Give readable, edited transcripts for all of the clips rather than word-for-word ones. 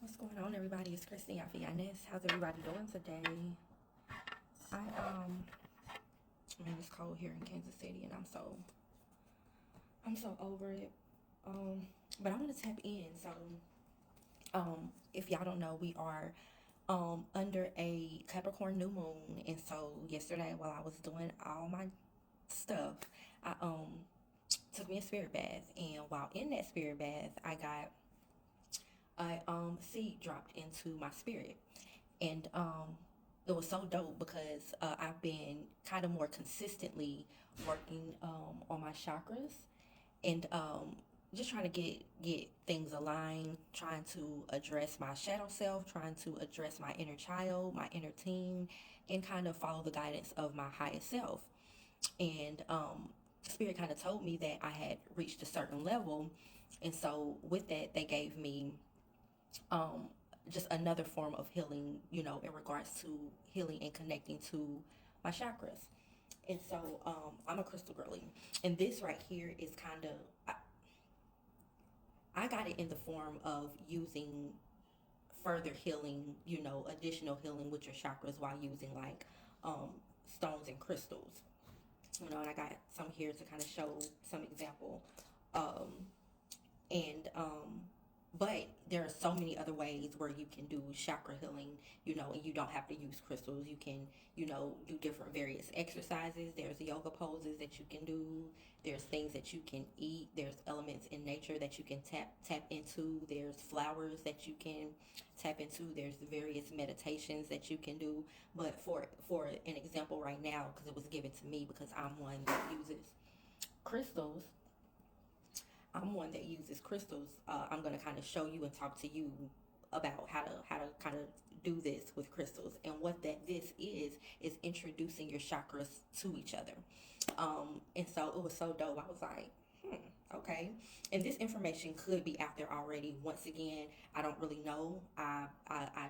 What's going on, everybody? It's Christy Afianes. How's everybody doing today? Man, it's cold here in Kansas City, and I'm so over it. But I want to tap in. If y'all don't know, we are under a Capricorn new moon, and so yesterday, while I was doing all my stuff, I took me a spirit bath, and while in that spirit bath, I got a seed dropped into my spirit, and it was so dope because I've been kind of more consistently working on my chakras, and just trying to get things aligned, trying to address my shadow self, trying to address my inner child, my inner teen, and kind of follow the guidance of my highest self. And Spirit kind of told me that I had reached a certain level, and so with that, they gave me um, just another form of healing, in regards to healing and connecting to my chakras. And so I'm a crystal girly. And this right here is kind of, I got it in the form of using further healing, additional healing with your chakras while using like um, stones and crystals. And I got some here to kind of show some example. Um, and But there are so many other ways where you can do chakra healing, and you don't have to use crystals. You can, do different various exercises. There's yoga poses that you can do. There's things that you can eat. There's elements in nature that you can tap into. There's flowers that you can tap into. There's various meditations that you can do. But for an example right now, because it was given to me because I'm one that uses crystals, I'm going to kind of show you and talk to you about how to kind of do this with crystals. And what this is introducing your chakras to each other. And so it was so dope. I was like, okay. And this information could be out there already. Once again, I don't really know. I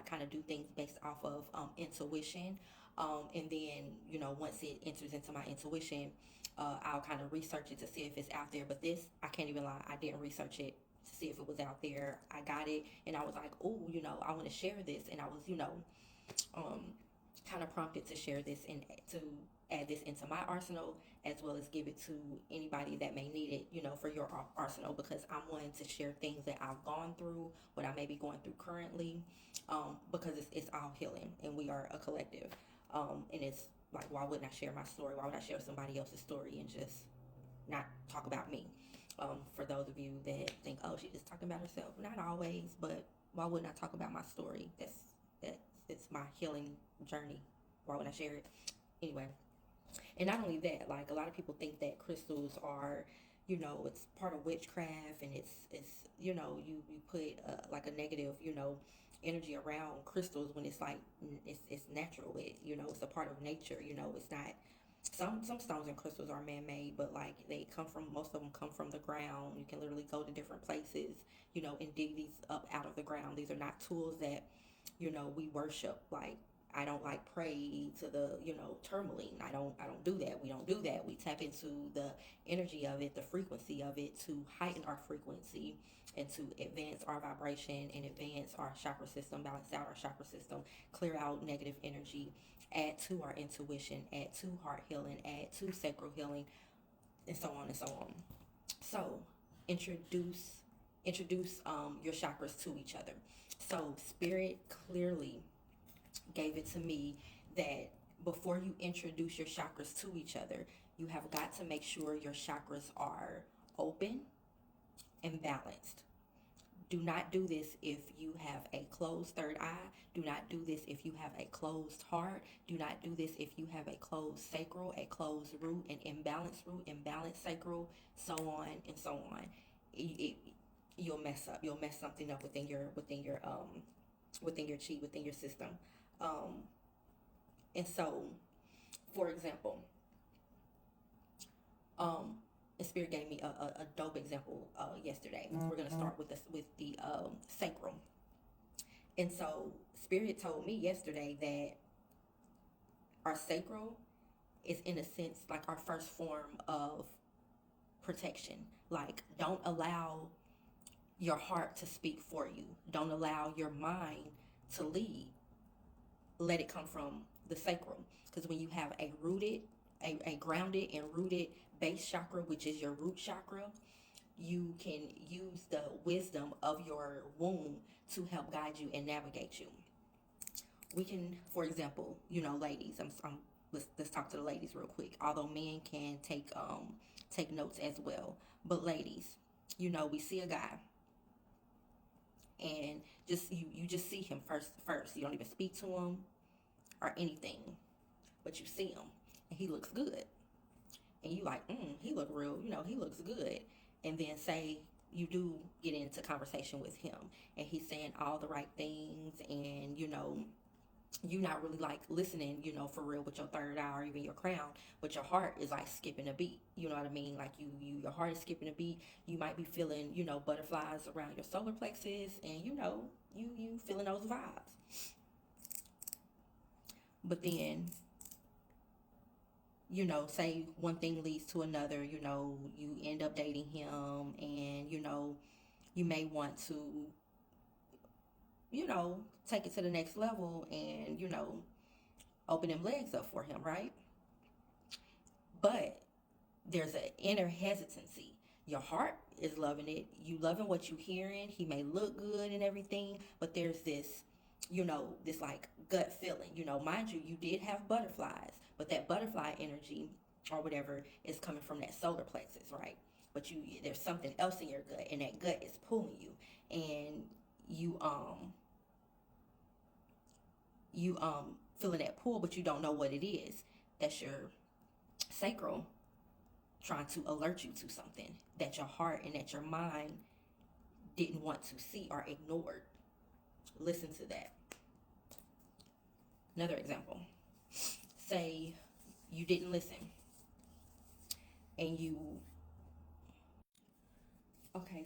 kind of do things based off of intuition. And then, once it enters into my intuition, I'll kind of research it to see if it's out there. But this, I can't even lie, I didn't research it to see if it was out there. I got it, and I was like, oh, I want to share this. And I was, um, kind of prompted to share this and to add this into my arsenal, as well as give it to anybody that may need it, for your arsenal, because I'm wanting to share things that I've gone through, what I may be going through currently, because it's all healing, and we are a collective. And it's like, why wouldn't I share my story? Why would I share somebody else's story and just not talk about me? For those of you that think, oh, she's just talking about herself, not always, but why wouldn't I talk about my story? It's my healing journey. Why would I share it? Anyway, and not only that, like a lot of people think that crystals are, it's part of witchcraft, and it's you put like a negative, energy around crystals, when it's like it's natural. It's a part of nature. It's not. Some stones and crystals are man-made, but like most of them come from the ground. You can literally go to different places, and dig these up out of the ground. These are not tools that, we worship. Like, I don't like pray to the, tourmaline. I don't do that. We don't do that. We tap into the energy of it, the frequency of it, to heighten our frequency and to advance our vibration and advance our chakra system, balance out our chakra system, clear out negative energy, add to our intuition, add to heart healing, add to sacral healing, and so on and so on. So introduce your chakras to each other. So spirit clearly gave it to me that before you introduce your chakras to each other, you have got to make sure your chakras are open and balanced. Do not do this if you have a closed third eye. Do not do this if you have a closed heart. Do not do this if you have a closed sacral, a closed root, an imbalanced root, imbalanced sacral, so on and so on. You'll mess up. You'll mess something up within your chi, within your system. And so, for example, the spirit gave me a dope example yesterday. We're gonna start with the sacral. And so spirit told me yesterday that our sacral is, in a sense, like our first form of protection. Like, don't allow your heart to speak for you. Don't allow your mind to lead. Let it come from the sacral. Because when you have a grounded and rooted base chakra, which is your root chakra, you can use the wisdom of your womb to help guide you and navigate you. We can, for example, ladies, let's talk to the ladies real quick. Although men can take notes as well, but ladies, we see a guy, and you just see him first. You don't even speak to him or anything, but you see him and he looks good, and you like, he look real, he looks good. And then say you do get into conversation with him, and he's saying all the right things, and you're not really like listening, for real, with your third eye or even your crown, but your heart is like skipping a beat. You know what I mean? Like your heart is skipping a beat. You might be feeling, butterflies around your solar plexus, and you feeling those vibes. But then, say one thing leads to another, you end up dating him, and you may want to take it to the next level and, open them legs up for him, right? But there's an inner hesitancy. Your heart is loving it. You loving what you hearing. He may look good and everything, but there's this, this like gut feeling. Mind you, you did have butterflies, but that butterfly energy or whatever is coming from that solar plexus, right? But there's something else in your gut, and that gut is pulling you, and you feeling that pull, but you don't know what it is. That's your sacral trying to alert you to something that your heart and that your mind didn't want to see or ignored. Listen to that. Another example. Say you didn't listen, and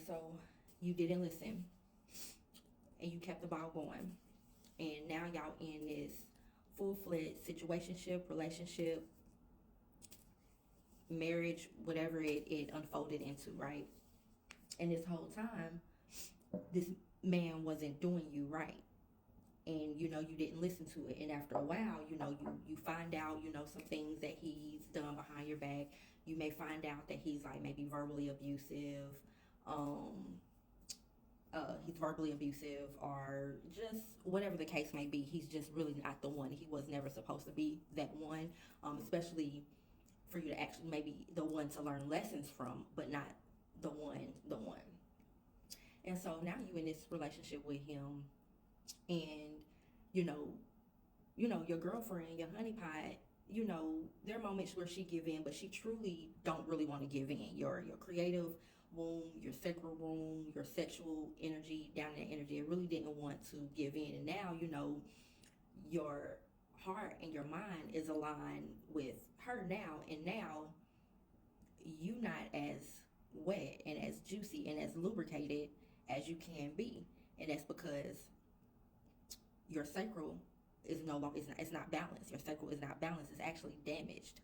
so you didn't listen, and you kept the ball going, and now y'all in this full-fledged situationship, relationship, marriage, whatever it unfolded into, right? And this whole time, this man wasn't doing you right, and you didn't listen to it. And after a while, you find out, some things that he's done behind your back. You may find out that he's like maybe verbally abusive. He's verbally abusive, or just whatever the case may be. He's just really not the one. He was never supposed to be that one, especially for you to actually maybe the one to learn lessons from, but not the one. And so now you in this relationship with him, and your girlfriend, your honeypot, there are moments where she give in, but she truly don't really want to give in. Your creative womb, your sacral womb, your sexual energy, down in that energy, it really didn't want to give in. And now, your heart and your mind is aligned with her now, and now you not as wet and as juicy and as lubricated as you can be. And that's because your sacral is no longer, it's not balanced. Your sacral is not balanced. It's actually damaged,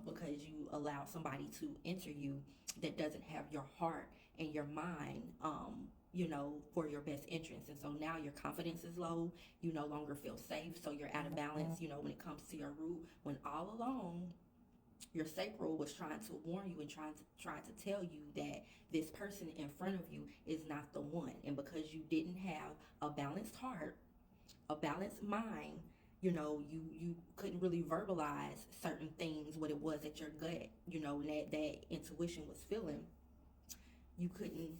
because you allow somebody to enter you that doesn't have your heart and your mind, for your best interest. And so now your confidence is low. You no longer feel safe. So you're out of balance, when it comes to your root, when all along your sacral was trying to warn you and trying to tell you that this person in front of you is not the one. And because you didn't have a balanced heart, a balanced mind, you couldn't really verbalize certain things, what it was that your gut, and that intuition was feeling. You couldn't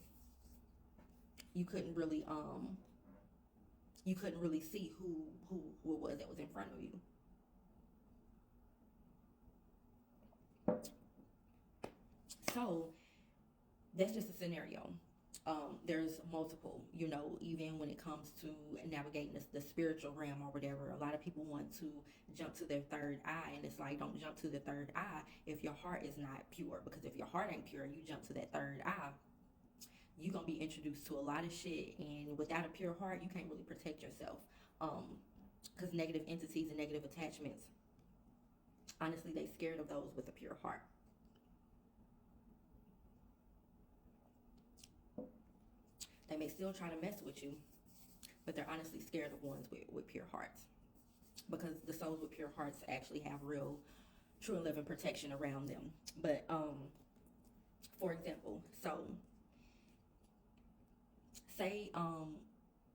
really see who it was that was in front of you. So that's just a scenario. There's multiple, even when it comes to navigating the spiritual realm or whatever. A lot of people want to jump to their third eye, and it's like, don't jump to the third eye if your heart is not pure. Because if your heart ain't pure and you jump to that third eye, you're going to be introduced to a lot of shit. And without a pure heart, you can't really protect yourself. Because negative entities and negative attachments, honestly, they scared of those with a pure heart. They may still try to mess with you, but they're honestly scared of ones with pure hearts, because the souls with pure hearts actually have real, true and living protection around them. But for example, so say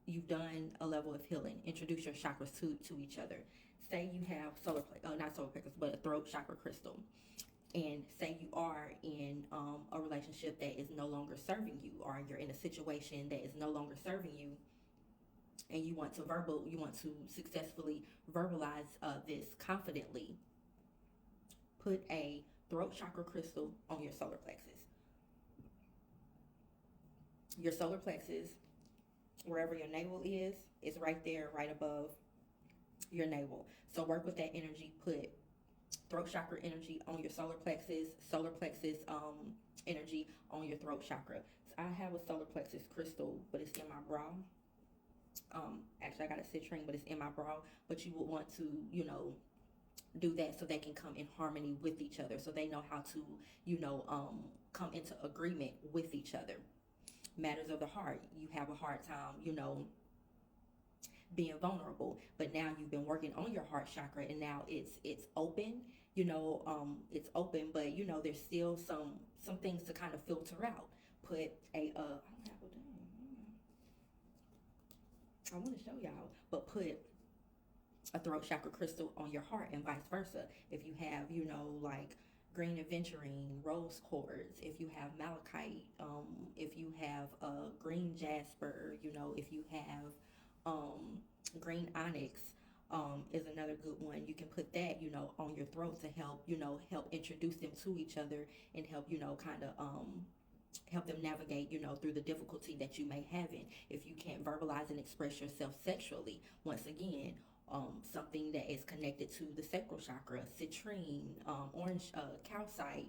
you've done a level of healing, introduce your chakras to each other. Say you have not solar plexus, but a throat chakra crystal, and say you are in a relationship that is no longer serving you, or you're in a situation that is no longer serving you, and you want to successfully verbalize this confidently. Put a throat chakra crystal on your solar plexus. Your solar plexus, wherever your navel is right there, right above your navel. So work with that energy. Put throat chakra energy on your solar plexus energy on your throat chakra. So I have a solar plexus crystal, but it's in my bra. Actually I got a citrine, but it's in my bra. But you would want to, do that so they can come in harmony with each other, so they know how to, come into agreement with each other. Matters of the heart, you have a hard time, being vulnerable, but now you've been working on your heart chakra, and now it's open, it's open, but there's still some things to kind of filter out. Put a I want to show y'all, but put a throat chakra crystal on your heart, and vice versa. If you have, like green aventurine, rose quartz, if you have malachite, if you have green jasper, if you have green onyx, is another good one. You can put that, on your throat to help, help introduce them to each other, and help, kind of help them navigate, through the difficulty that you may have in. If you can't verbalize and express yourself sexually, once again, something that is connected to the sacral chakra, citrine, orange, calcite,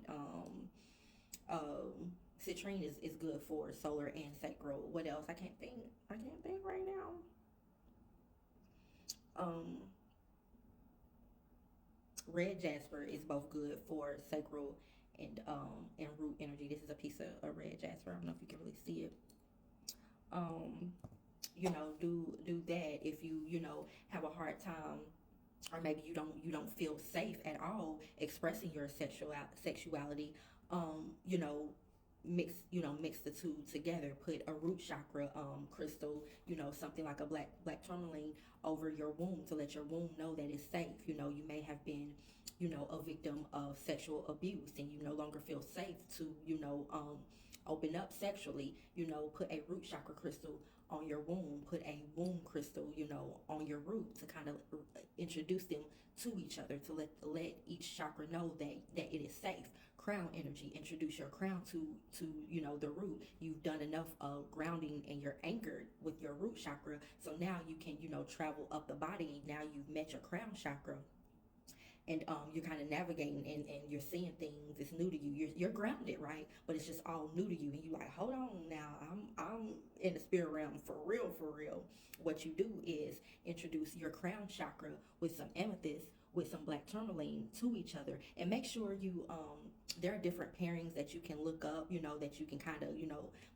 citrine is good for solar and sacral. What else? I can't think right now. Red jasper is both good for sacral and root energy. This is a piece of red jasper. I don't know if you can really see it. Do that if you have a hard time, or maybe you don't feel safe at all expressing your sexuality. Mix the two together. Put a root chakra crystal, something like a black tourmaline, over your womb to let your womb know that it's safe. You may have been a victim of sexual abuse, and you no longer feel safe to open up sexually. Put a root chakra crystal on your womb. Put a womb crystal on your root, to kind of introduce them to each other, to let each chakra know that it is safe. Crown energy, introduce your crown to the root. You've done enough grounding, and you're anchored with your root chakra, so now you can travel up the body. Now you've met your crown chakra, and you're kind of navigating, and you're seeing things. It's new to you. You're grounded, right? But it's just all new to you, and you're like, hold on now, I'm in the spirit realm for real. What you do is introduce your crown chakra with some amethyst, with some black tourmaline, to each other, and make sure you there are different pairings that you can look up, that you can kind of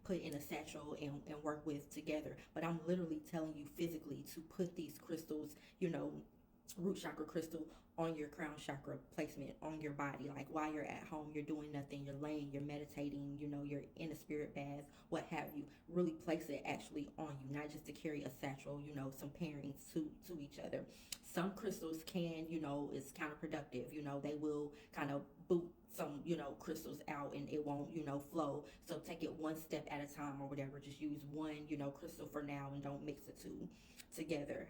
put in a satchel and work with together. But I'm literally telling you physically to put these crystals, root chakra crystal, on your crown chakra placement on your body. Like while you're at home, you're doing nothing, you're laying, you're meditating, you're in a spirit bath, what have you. Really place it actually on you, not just to carry a satchel, some pairings to each other. Some crystals can, is counterproductive. They will kind of boot some, crystals out, and it won't, flow. So take it one step at a time, or whatever. Just use one, crystal for now, and don't mix the two together.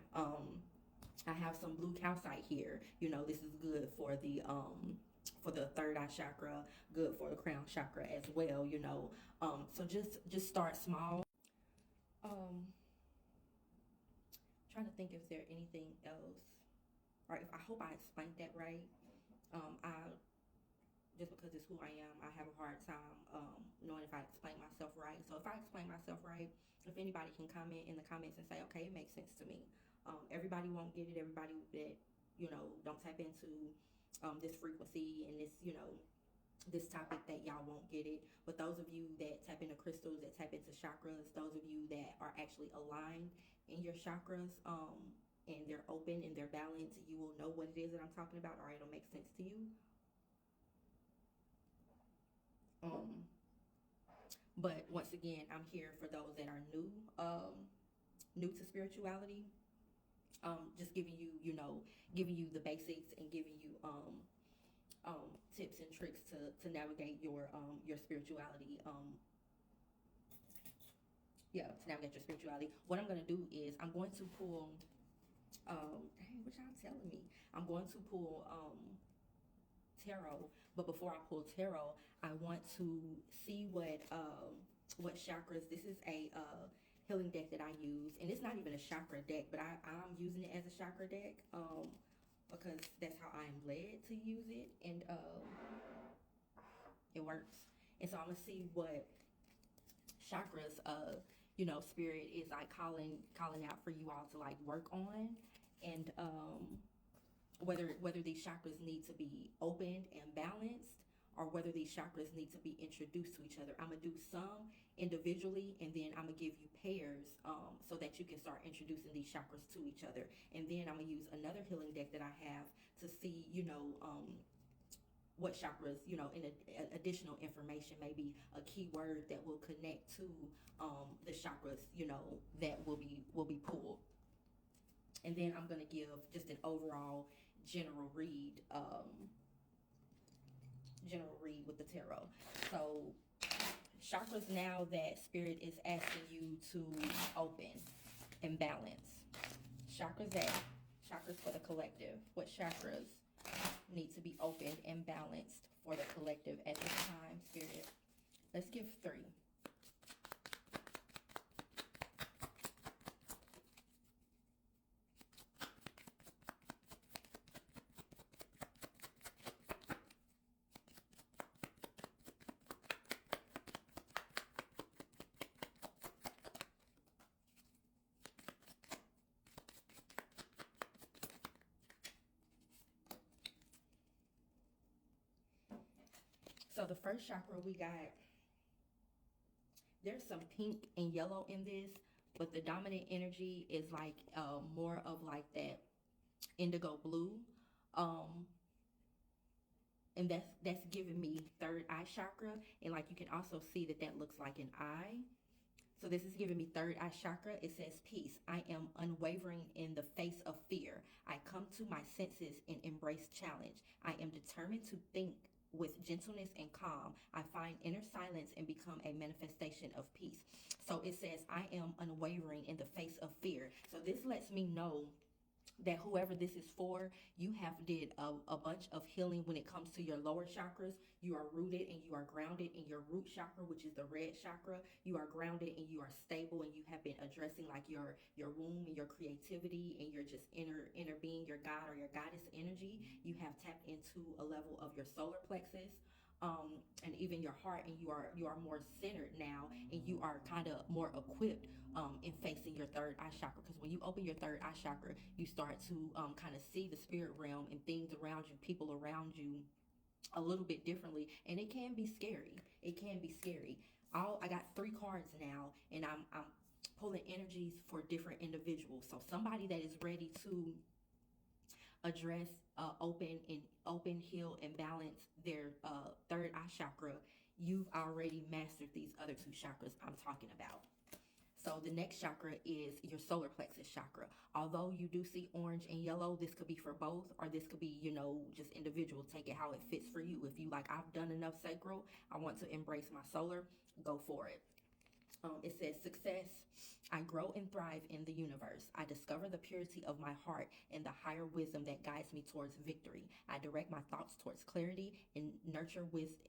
I have some blue calcite here. This is good for the third eye chakra, good for the crown chakra as well. So just start small. Trying to think if there anything else. All right, I hope I explained that right. I just because it's who I am, I have a hard time knowing if I explain myself right. So if I explain myself right, if anybody can comment in the comments and say, okay, it makes sense to me. Everybody won't get it. Everybody that don't tap into this frequency and this this topic that y'all won't get it. But those of you that tap into crystals, that tap into chakras, those of you that are actually aligned in your chakras, and they're open and they're balanced, you will know what it is that I'm talking about, or it'll make sense to you. But once again, I'm here for those that are new to spirituality. Just giving you, giving you the basics and giving you tips and tricks to navigate your spirituality. To navigate your spirituality. What I'm gonna do is I'm going to pull. Dang, what y'all telling me? I'm going to pull tarot, but before I pull tarot, I want to see what chakras. This is a healing deck that I use, and it's not even a chakra deck, but I'm using it as a chakra deck because that's how I am led to use it, and it works. And so I'm gonna see what chakras spirit is like calling out for you all to like work on, and whether these chakras need to be opened and balanced, or whether these chakras need to be introduced to each other. I'm gonna do some individually, and then I'm gonna give you pairs so that you can start introducing these chakras to each other. And then I'm gonna use another healing deck that I have to see, what chakras, in additional information, maybe a key word that will connect to the chakras, that will be pulled. And then I'm gonna give just an overall general read with the tarot. So chakras now that spirit is asking you to open and balance. Chakras for the collective. What chakras need to be opened and balanced for the collective at this time, spirit? Let's give 3. So the first chakra we got, there's some pink and yellow in this, but the dominant energy is like more of like that indigo blue. And that's giving me third eye chakra, and like you can also see that looks like an eye. So this is giving me third eye chakra. It says, peace. I am unwavering in the face of fear. I come to my senses and embrace challenge. I am determined to think with gentleness and calm. I find inner silence and become a manifestation of peace. So it says, I am unwavering in the face of fear. So this lets me know that whoever this is for, you have did a bunch of healing when it comes to your lower chakras. You are rooted and you are grounded in your root chakra, which is the red chakra. You are grounded and you are stable, and you have been addressing like your womb and your creativity and your just inner being, your God or your goddess energy. You have tapped into a level of your solar plexus, and even your heart, and you are more centered now, and you are kind of more equipped in facing your third eye chakra. Because when you open your third eye chakra, you start to kind of see the spirit realm and things around you, people around you, a little bit differently, and it can be scary. I got 3 cards now, and I'm pulling energies for different individuals. So somebody that is ready to address, open, heal, and balance their third eye chakra, you've already mastered these other 2 chakras I'm talking about. So the next chakra is your solar plexus chakra. Although you do see orange and yellow, this could be for both, or this could be, just individual. Take it how it fits for you. If you like, I've done enough sacral, I want to embrace my solar, go for it. It says, success. I grow and thrive in the universe. I discover the purity of my heart and the higher wisdom that guides me towards victory. I direct my thoughts towards clarity and nurture wisdom.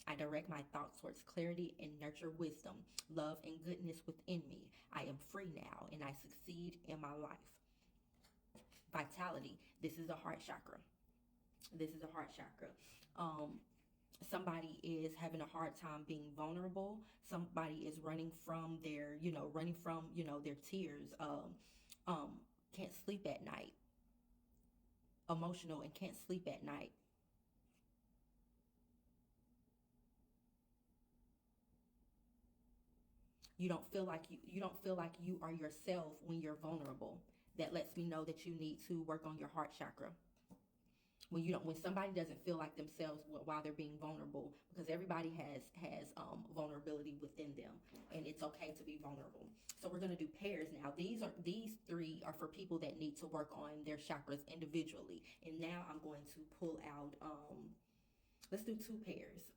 I direct my thoughts towards clarity and nurture wisdom, love, and goodness within me. I am free now, and I succeed in my life. Vitality. This is a heart chakra. Somebody is having a hard time being vulnerable. Somebody is running from their tears. Can't sleep at night. Emotional and can't sleep at night. You don't feel like you are yourself when you're vulnerable. That lets me know that you need to work on your heart chakra. When somebody doesn't feel like themselves while they're being vulnerable, because everybody has vulnerability within them, and it's okay to be vulnerable. So we're going to do pairs now. These three are for people that need to work on their chakras individually, and now I'm going to pull out let's do two pairs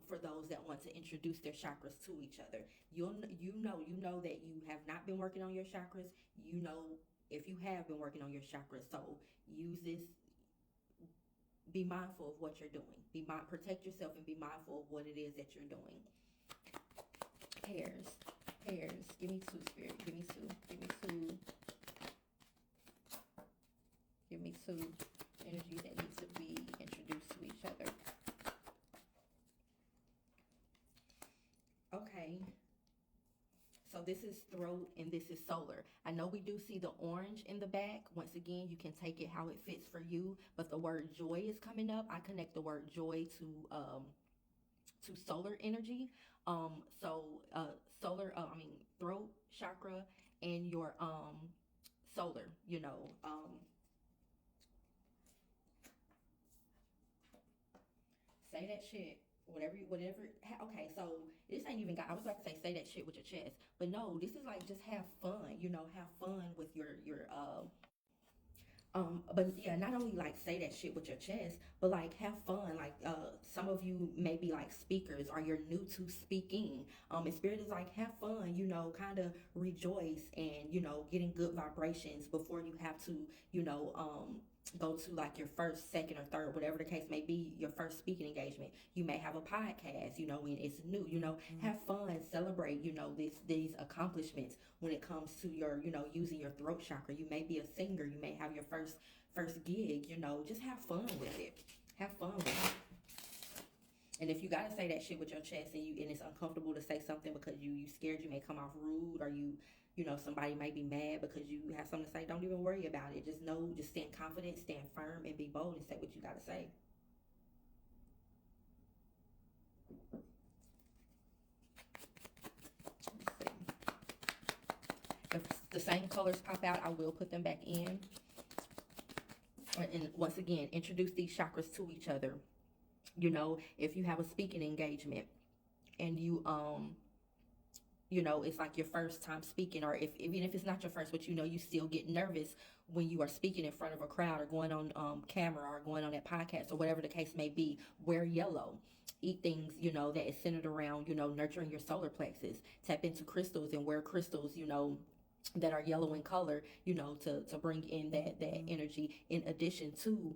for those that want to introduce their chakras to each other. You know that you have not been working on your chakras. You know if you have been working on your chakras, so use this. Be mindful of what you're doing. Protect yourself and be mindful of what it is that you're doing. Pairs. Give me two, Spirit. Give me two. Give me two energies that need to be introduced to each other. Okay. So this is throat and this is solar. I know we do see the orange in the back. Once again, you can take it how it fits for you, but the word joy is coming up. I connect the word joy to solar energy. Throat chakra and your solar, say that shit. Whatever. Okay, so this ain't even got. I was about to say that shit with your chest, but no, this is like just have fun. Have fun with but yeah, not only like say that shit with your chest, but like have fun. Like some of you may be like speakers or you're new to speaking. And spirit is like have fun, kind of rejoice and getting good vibrations before you have to, go to like your first, second, or third, whatever the case may be, your first speaking engagement. You may have a podcast, when it's new, have fun, celebrate, these accomplishments when it comes to your, using your throat chakra. You may be a singer, you may have your first gig, just have fun with it. Have fun with it. And if you gotta say that shit with your chest and it's uncomfortable to say something because you scared you may come off rude, or somebody might be mad because you have something to say, don't even worry about it. Just stand confident, stand firm, and be bold and say what you gotta say. If the same colors pop out, I will put them back in. And once again, introduce these chakras to each other. If you have a speaking engagement and it's like your first time speaking, or even if it's not your first, but you still get nervous when you are speaking in front of a crowd or going on camera or going on that podcast or whatever the case may be, wear yellow. Eat things, that is centered around, nurturing your solar plexus. Tap into crystals and wear crystals, that are yellow in color, to bring in that energy, in addition to,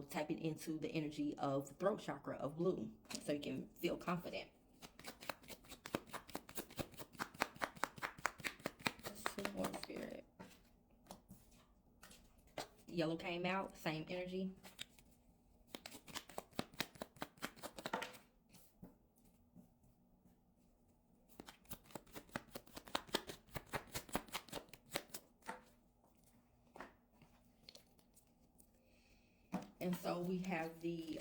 tapping into the energy of the throat chakra of blue, so you can feel confident. Let's see more, Spirit. Yellow came out, same energy. And so we have the,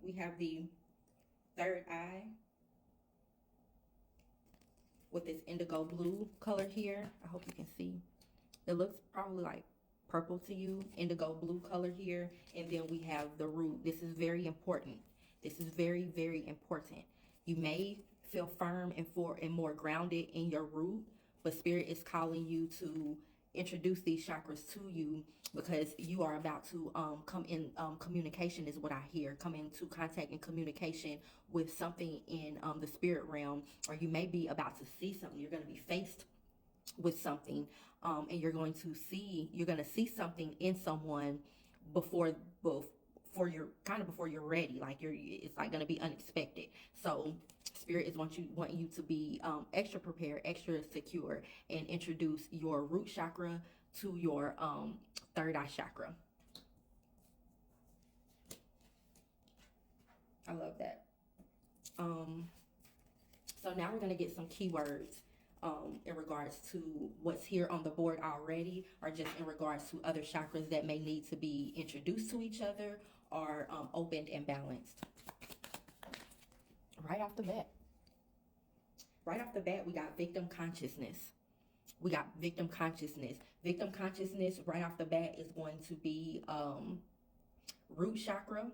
we have the third eye with this indigo blue color here. I hope you can see. It looks probably like purple to you, indigo blue color here. And then we have the root. This is very important. This is very, very important. You may feel firm and more grounded in your root, but Spirit is calling you to introduce these chakras to you, because you are about to come in communication is what I hear. Come into contact and communication with something in the spirit realm, or you may be about to see something. You're going to be faced with something, and you're going to see something in someone before you're ready. Like it's like going to be unexpected. So Spirit is wanting you to be extra prepared, extra secure, and introduce your root chakra to your third eye chakra. I love that. So now we're going to get some keywords in regards to what's here on the board already, or just in regards to other chakras that may need to be introduced to each other or opened and balanced. Right off the bat. right off the bat, we got victim consciousness. We got victim consciousness. Victim consciousness right off the bat is going to be root chakra,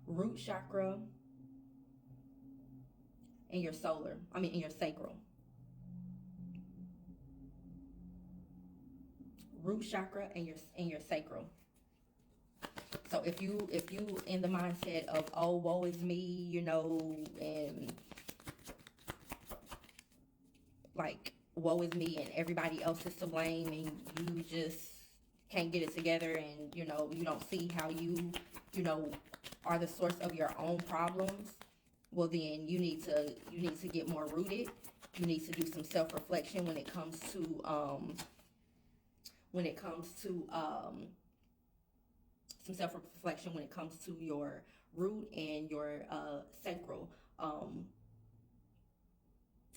root chakra, and your solar, in your sacral. Root chakra and your sacral. So if you in the mindset of, oh, woe is me, you know, and like woe is me and everybody else is to blame, and you just can't get it together, and you know you don't see how you know are the source of your own problems, well then you need to get more rooted. You need to do some self-reflection when it comes to some self-reflection when it comes to your root and your sacral.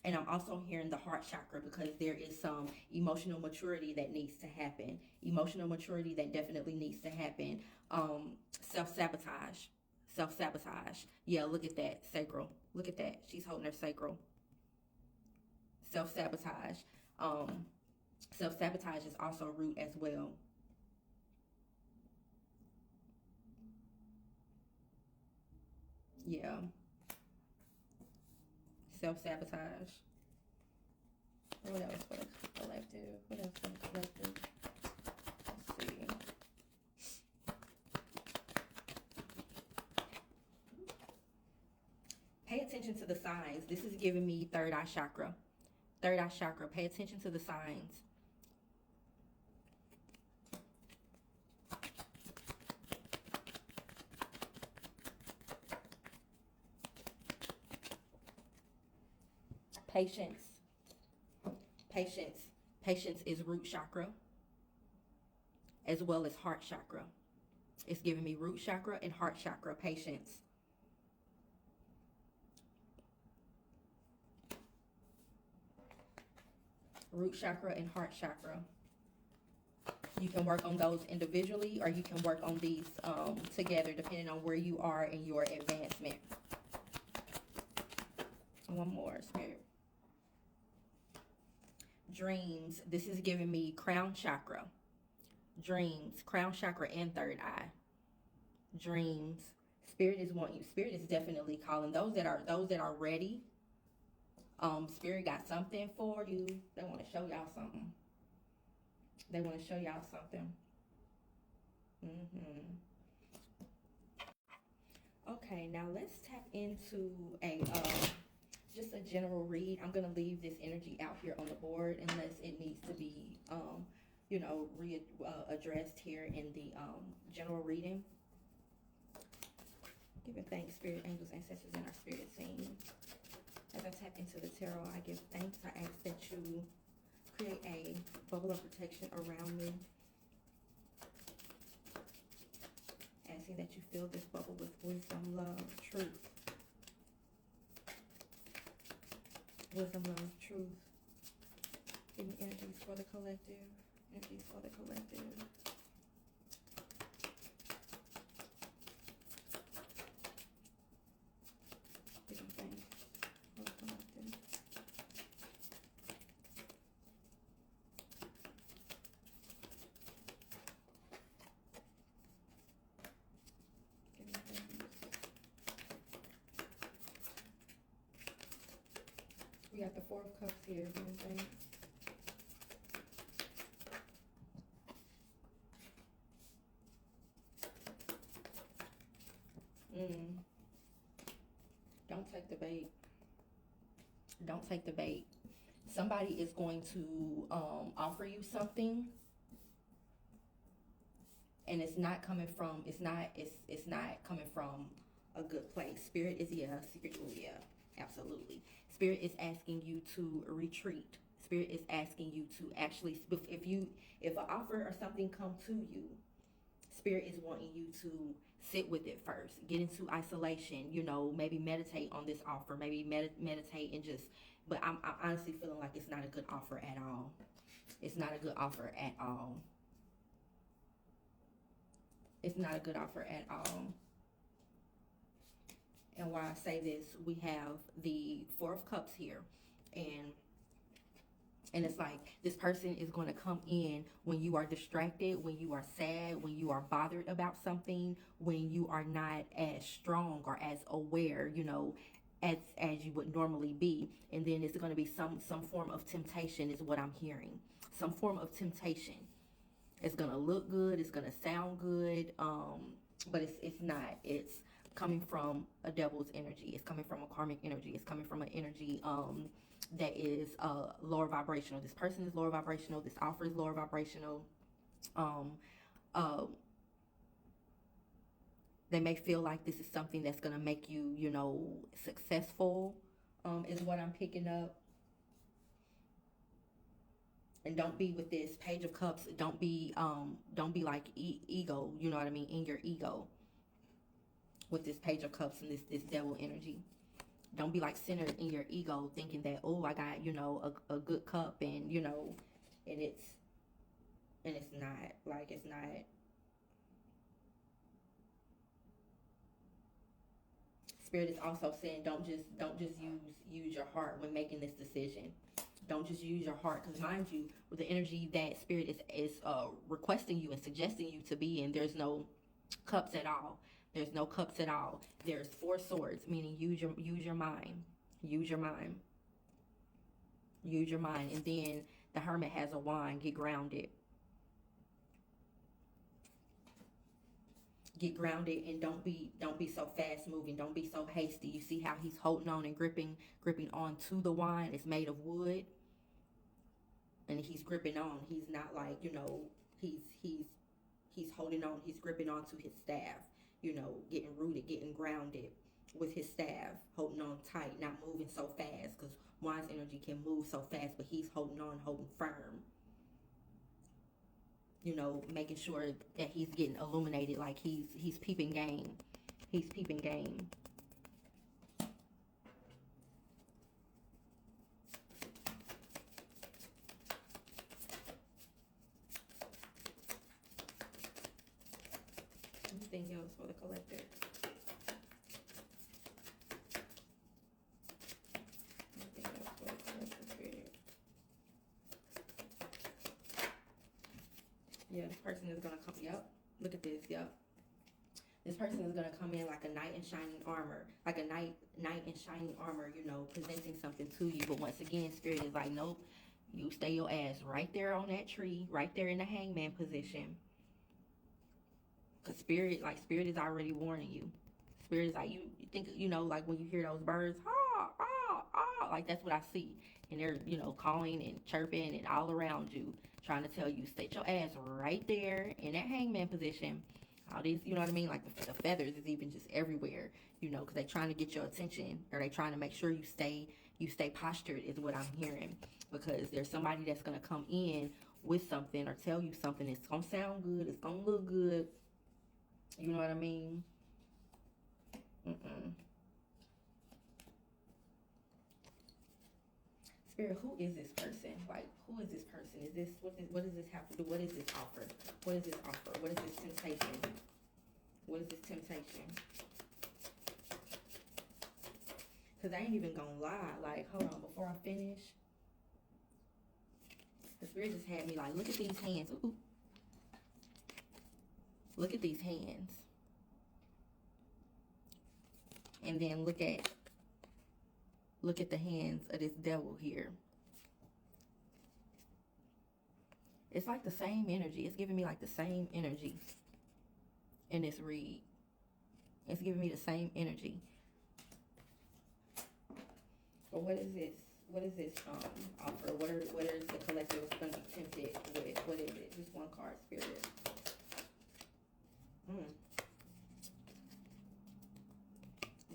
And I'm also hearing the heart chakra, because there is some emotional maturity that needs to happen. Emotional maturity that definitely needs to happen. Self-sabotage. Self-sabotage. Yeah, look at that. Sacral. Look at that. She's holding her sacral. Self-sabotage. Self-sabotage is also root as well. Yeah. Self-sabotage. What else for the collective? What else for the collective? Let's see. Pay attention to the signs. This is giving me third eye chakra. Third eye chakra. Pay attention to the signs. Patience. Patience. Patience is root chakra as well as heart chakra. It's giving me root chakra and heart chakra. Patience. Root chakra and heart chakra. You can work on those individually, or you can work on these together, depending on where you are in your advancement. One more, Spirit. Dreams. This is giving me crown chakra. Dreams, crown chakra, and third eye. Dreams. Spirit is wanting you. Spirit is definitely calling those that are ready. Spirit got something for you. They want to show y'all something. They want to show y'all something. Okay, now let's tap into a just a general read. I'm gonna leave this energy out here on the board unless it needs to be you know, addressed here in the general reading. Giving thanks, spirit, angels, ancestors, and our spirit team. As I tap into the tarot, I give thanks. I ask that you create a bubble of protection around me. Asking that you fill this bubble with wisdom, love, truth. Wisdom, love, truth. Give me energies for the collective. Energies for the collective. Give me thanks for the collective. Give me thanks. We got the Four of Cups here. Give me thanks. Don't take the bait. Don't take the bait. Somebody is going to offer you something, and it's not coming from a good place. Spirit is absolutely. Spirit is asking you to retreat. Spirit is asking you to actually, if an offer or something come to you, Spirit is wanting you to sit with it first. Get into isolation. You know, maybe meditate on this offer. Maybe meditate and just. But I'm honestly feeling like it's not a good offer at all. It's not a good offer at all. It's not a good offer at all. And why I say this, we have the Four of Cups here, and it's like this person is going to come in when you are distracted, when you are sad, when you are bothered about something, when you are not as strong or as aware, you know, as you would normally be. And then it's going to be some form of temptation is what I'm hearing. Some form of temptation. It's going to look good, it's going to sound good, but it's not. It's coming from a devil's energy. It's coming from a karmic energy. It's coming from an energy that is lower vibrational. This person is lower vibrational. This offer is lower vibrational. They may feel like this is something that's going to make you, you know, successful, is what I'm picking up. And don't be with this Page of Cups. Don't be like ego. You know what I mean? In your ego. With this Page of Cups and this devil energy. Don't be like centered in your ego, thinking that, oh, I got, you know, a good cup, and you know, and it's not. Like, it's not. Spirit is also saying don't just use your heart when making this decision. Don't just use your heart, because mind you, with the energy that Spirit is requesting you and suggesting you to be in, there's no cups at all. There's no cups at all. There's Four Swords, meaning use your mind. Use your mind. Use your mind. And then the Hermit has a wand. Get grounded. Get grounded, and don't be so fast moving. Don't be so hasty. You see how he's holding on and gripping onto the wand. It's made of wood, and he's gripping on. He's not like, you know, he's holding on. He's gripping onto his staff. You know, getting rooted, getting grounded with his staff, holding on tight, not moving so fast, because Wand's energy can move so fast, but he's holding on, holding firm. You know, making sure that he's getting illuminated, like he's peeping game. He's peeping game. Anything else for the collector? Anything else for the collector, Spirit? Yeah, this person is gonna come. Yep, look at this. Yep, this person is gonna come in like a knight in shining armor, like a knight in shining armor. You know, presenting something to you. But once again, Spirit is like, nope. You stay your ass right there on that tree, right there in the hangman position. Cause Spirit is already warning you. Spirit is like, you think, you know, like when you hear those birds, ah, ah, ah, like that's what I see. And they're, you know, calling and chirping and all around you, trying to tell you, sit your ass right there in that hangman position. All these, you know what I mean? Like the feathers is even just everywhere, you know, because they're trying to get your attention, or they trying to make sure you stay postured is what I'm hearing. Because there's somebody that's going to come in with something or tell you something. It's going to sound good. It's going to look good. You know what I mean? Spirit, who is this person? Like, who is this person? Is this, what does this have to do? What is this offer? What is this offer? What is this temptation? What is this temptation? Because I ain't even gonna lie. Like, hold on, before I finish. The Spirit just had me like, look at these hands. Ooh. Look at these hands. And then look at the hands of this devil here. It's like the same energy. It's giving me like the same energy in this read. It's giving me the same energy. But what is this? What is this offer? What is the collective going to be tempted with? What is it? Just one card, Spirit.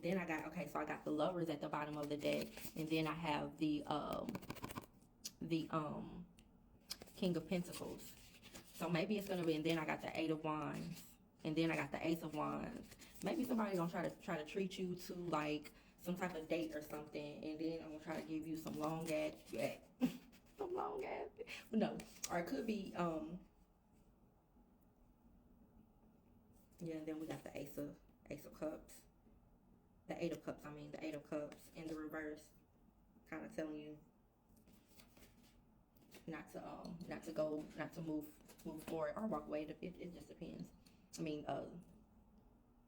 Then I got, okay, so I got the Lovers at the bottom of the deck, and then I have the King of Pentacles. So maybe it's gonna be, and then I got the Eight of Wands, and then I got the Ace of Wands. Maybe somebody gonna try to treat you to like some type of date or something, and then I'm gonna try to give you some long ass, some long ass. No, or it could be Yeah, and then we got the Ace of Cups. The Eight of Cups, I mean, the Eight of Cups in the reverse. Kind of telling you not to go, not to move forward or walk away. It just depends. I mean,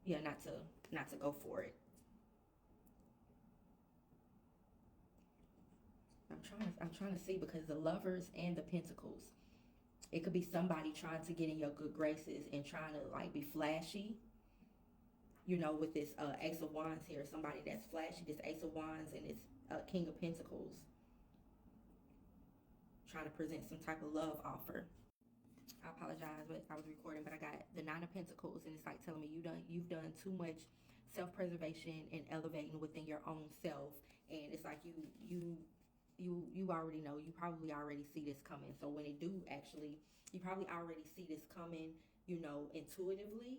yeah, not to go for it. I'm trying to see, because the Lovers and the Pentacles, it could be somebody trying to get in your good graces and trying to like be flashy. You know, with this Ace of Wands here, somebody that's flashy, this Ace of Wands and this King of Pentacles, trying to present some type of love offer. I apologize, but I was recording, but I got the Nine of Pentacles, and it's like telling me you've done too much self-preservation and elevating within your own self, and it's like you already know, you probably already see this coming. So when it do actually, you probably already see this coming, you know, intuitively.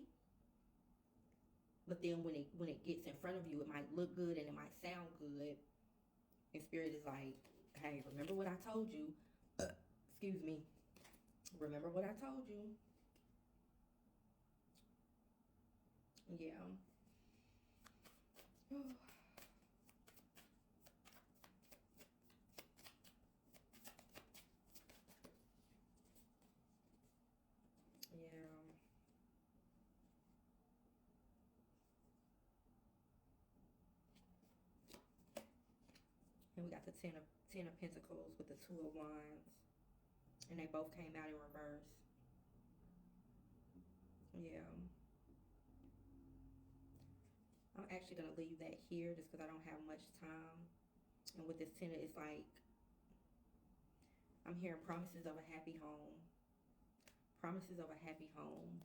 But then when it gets in front of you, it might look good and it might sound good, and Spirit is like, hey, remember what I told you? Excuse me. Remember what I told you. Yeah. Yeah. And we got the Ten of Pentacles with the Two of Wands. And they both came out in reverse. Yeah. I'm actually going to leave that here just because I don't have much time. And with this Ten, it's like, I'm hearing promises of a happy home. Promises of a happy home.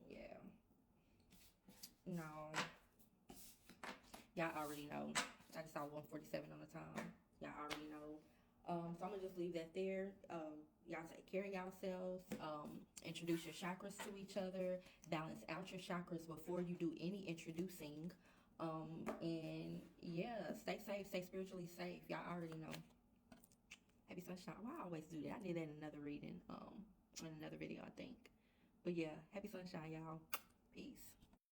Yeah. No. Y'all already know. I just saw 147 on the time. Y'all already know. So I'm gonna just leave that there. Y'all take care of yourselves. Introduce your chakras to each other. Balance out your chakras before you do any introducing. And yeah, stay safe, stay spiritually safe. Y'all already know. Happy sunshine. Well, I always do that. I did that in another reading, in another video, I think. But yeah, happy sunshine, y'all. Peace.